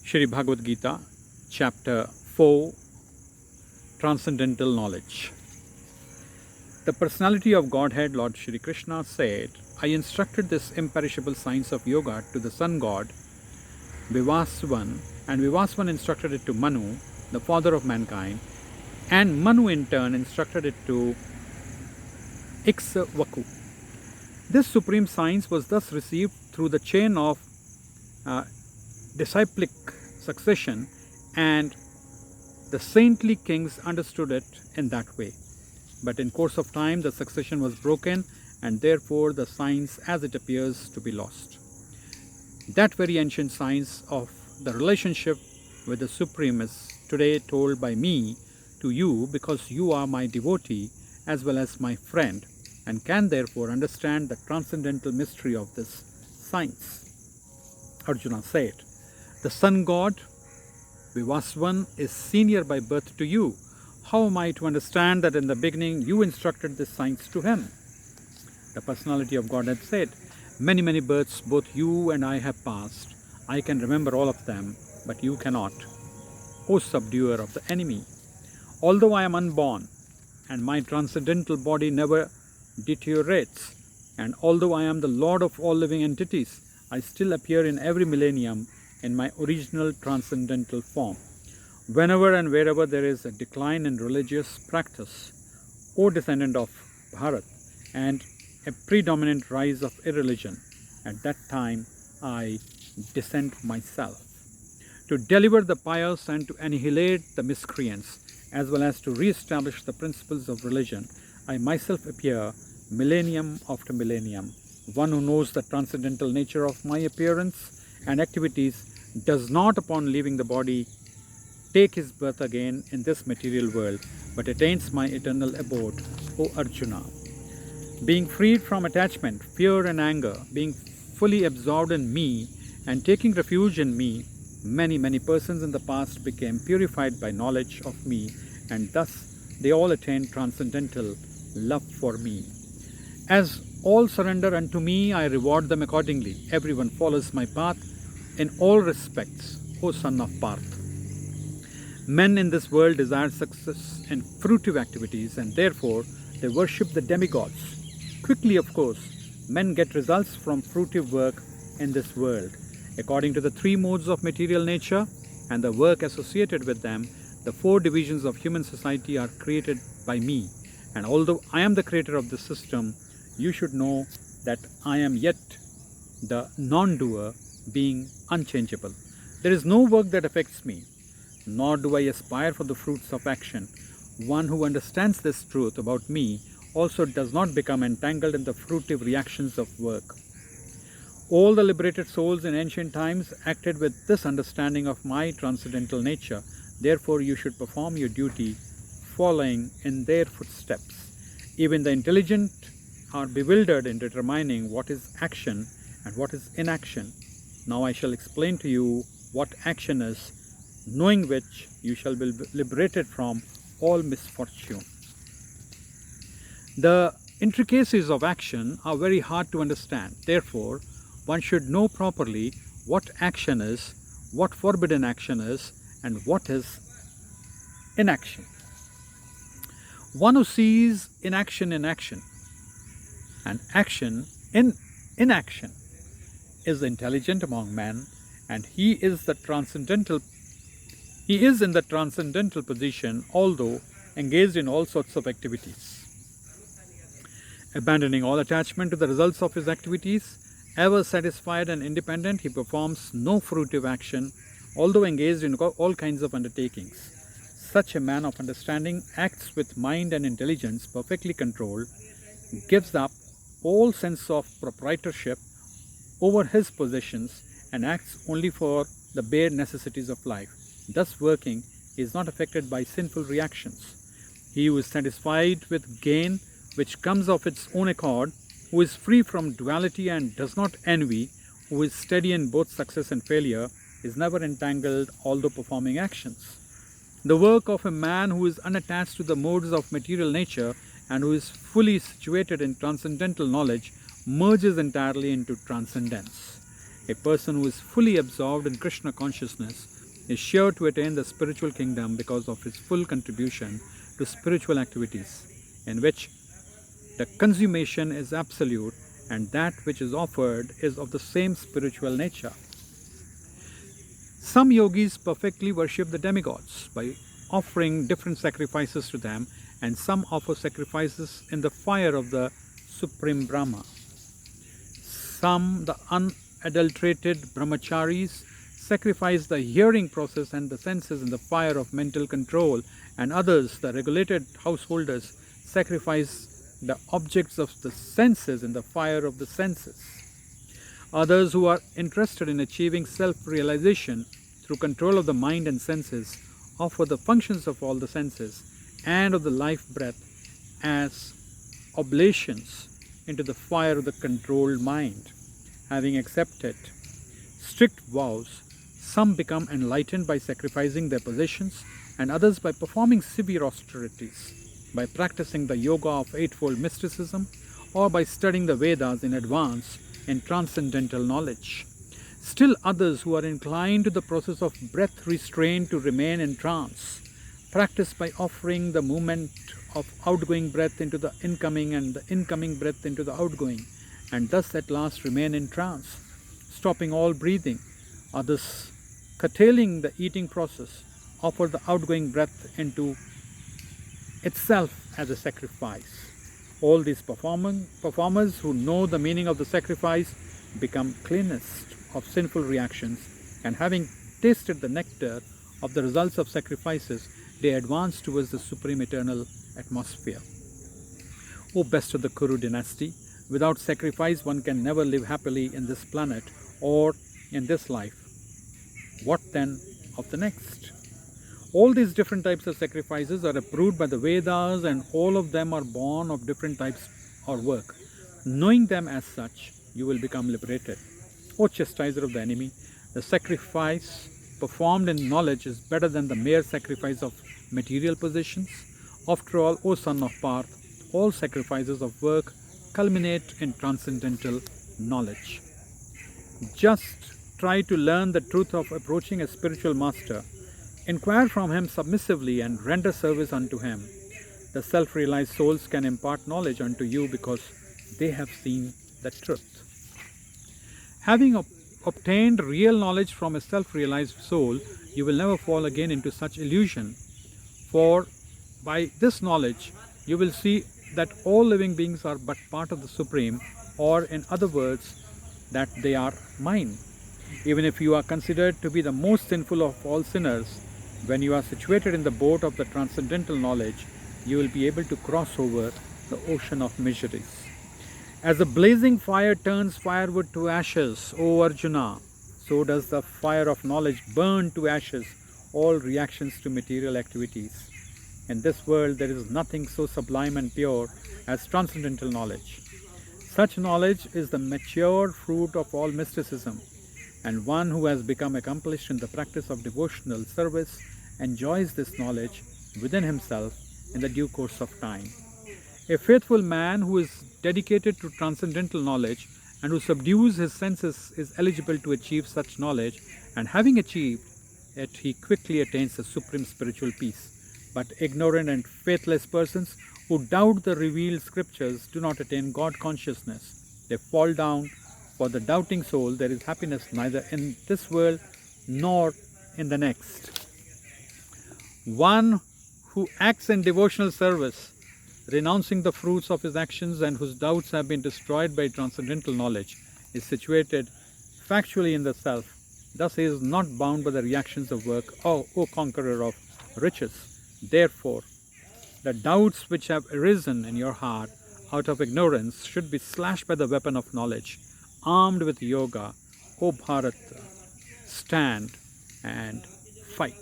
Shri Bhagavad Gita, Chapter 4, Transcendental Knowledge. The personality of Godhead, Lord Shri Krishna, said, I instructed this imperishable science of yoga to the sun god Vivasvan, and Vivasvan instructed it to Manu, the father of mankind, and Manu in turn instructed it to Ikshvaku. This supreme science was thus received through the chain of disciplic succession, and the saintly kings understood it in that way. But in course of time the succession was broken, and therefore the science as it appears to be lost. That very ancient science of the relationship with the Supreme is today told by me to you, because you are my devotee as well as my friend, and can therefore understand the transcendental mystery of this science. Arjuna said, the sun god Vivasvan is senior by birth to you. How am I to understand that in the beginning you instructed this science to him? The personality of Godhead said, many, many births both you and I have passed. I can remember all of them, but you cannot, O subduer of the enemy. Although I am unborn, and my transcendental body never deteriorates, and although I am the Lord of all living entities, I still appear in every millennium in my original transcendental form. Whenever and wherever there is a decline in religious practice, O descendant of Bharat, and a predominant rise of irreligion, at that time I descend myself, to deliver the pious and to annihilate the miscreants, as well as to re-establish the principles of religion. I myself appear millennium after millennium. One who knows the transcendental nature of my appearance and activities does not, upon leaving the body, take his birth again in this material world, but attains my eternal abode, O Arjuna. Being freed from attachment, fear and anger, being fully absorbed in me and taking refuge in me, many, many persons in the past became purified by knowledge of me, and thus they all attained transcendental love for me. As all surrender unto me, I reward them accordingly. Everyone follows my path in all respects, O son of Parth. Men in this world desire success in fruitive activities, and therefore they worship the demigods. Quickly, of course, men get results from fruitive work in this world. According to the three modes of material nature and the work associated with them, the four divisions of human society are created by me. And although I am the creator of this system, you should know that I am yet the non-doer, being unchangeable. There is no work that affects me, nor do I aspire for the fruits of action. One who understands this truth about me also does not become entangled in the fruitive reactions of work. All the liberated souls in ancient times acted with this understanding of my transcendental nature. Therefore you should perform your duty following in their footsteps. Even the intelligent are bewildered in determining what is action and what is inaction. Now I shall explain to you what action is, knowing which you shall be liberated from all misfortune. The intricacies of action are very hard to understand. Therefore, one should know properly what action is, what forbidden action is, and what is inaction. One who sees inaction in action and action in inaction is intelligent among men, and he is in the transcendental position, although engaged in all sorts of activities. Abandoning all attachment to the results of his activities, ever satisfied and independent, he performs no fruitive action, although engaged in all kinds of undertakings. Such a man of understanding acts with mind and intelligence perfectly controlled, gives up all sense of proprietorship over his possessions, and acts only for the bare necessities of life. Thus working, he is not affected by sinful reactions. He who is satisfied with gain which comes of its own accord, who is free from duality and does not envy, who is steady in both success and failure, is never entangled although performing actions. The work of a man who is unattached to the modes of material nature and who is fully situated in transcendental knowledge merges entirely into transcendence. A person who is fully absorbed in Krishna consciousness is sure to attain the spiritual kingdom because of his full contribution to spiritual activities, in which the consummation is absolute and that which is offered is of the same spiritual nature. Some yogis perfectly worship the demigods by offering different sacrifices to them, and some offer sacrifices in the fire of the Supreme Brahma. Some, the unadulterated brahmacharis, sacrifice the hearing process and the senses in the fire of mental control, and others, the regulated householders, sacrifice the objects of the senses in the fire of the senses. Others who are interested in achieving self-realization through control of the mind and senses offer the functions of all the senses and of the life breath as oblations into the fire of the controlled mind. Having accepted strict vows, some become enlightened by sacrificing their possessions, and others by performing severe austerities, by practicing the yoga of eightfold mysticism, or by studying the Vedas in advance in transcendental knowledge. Still others who are inclined to the process of breath restraint to remain in trance, practice by offering the movement of outgoing breath into the incoming and the incoming breath into the outgoing, and thus at last remain in trance, stopping all breathing. Others, curtailing the eating process, offer the outgoing breath into itself as a sacrifice. All these performers who know the meaning of the sacrifice become cleanest of sinful reactions, and having tasted the nectar of the results of sacrifices, they advance towards the supreme eternal atmosphere. O best of the Kuru dynasty, without sacrifice one can never live happily in this planet or in this life. What then of the next? All these different types of sacrifices are approved by the Vedas, and all of them are born of different types or work. Knowing them as such, you will become liberated. O chastiser of the enemy, the sacrifice performed in knowledge is better than the mere sacrifice of material possessions. After all, O son of Parth, all sacrifices of work culminate in transcendental knowledge. Just try to learn the truth of approaching a spiritual master. Inquire from him submissively and render service unto him. The self-realized souls can impart knowledge unto you because they have seen the truth. Having obtained real knowledge from a self-realized soul, you will never fall again into such illusion. For by this knowledge, you will see that all living beings are but part of the Supreme, or in other words, that they are mine. Even if you are considered to be the most sinful of all sinners, when you are situated in the boat of the transcendental knowledge, you will be able to cross over the ocean of miseries. As a blazing fire turns firewood to ashes, O Arjuna, so does the fire of knowledge burn to ashes all reactions to material activities. In this world, there is nothing so sublime and pure as transcendental knowledge. Such knowledge is the mature fruit of all mysticism, and one who has become accomplished in the practice of devotional service enjoys this knowledge within himself in the due course of time. A faithful man who is dedicated to transcendental knowledge and who subdues his senses is eligible to achieve such knowledge, and having achieved it, he quickly attains the supreme spiritual peace. But ignorant and faithless persons who doubt the revealed scriptures do not attain God consciousness. They fall down. For the doubting soul, there is happiness neither in this world nor in the next. One who acts in devotional service, renouncing the fruits of his actions and whose doubts have been destroyed by transcendental knowledge, is situated factually in the self. Thus he is not bound by the reactions of work, O conqueror of riches. Therefore, the doubts which have arisen in your heart out of ignorance should be slashed by the weapon of knowledge. Armed with yoga, O Bharata, stand and fight.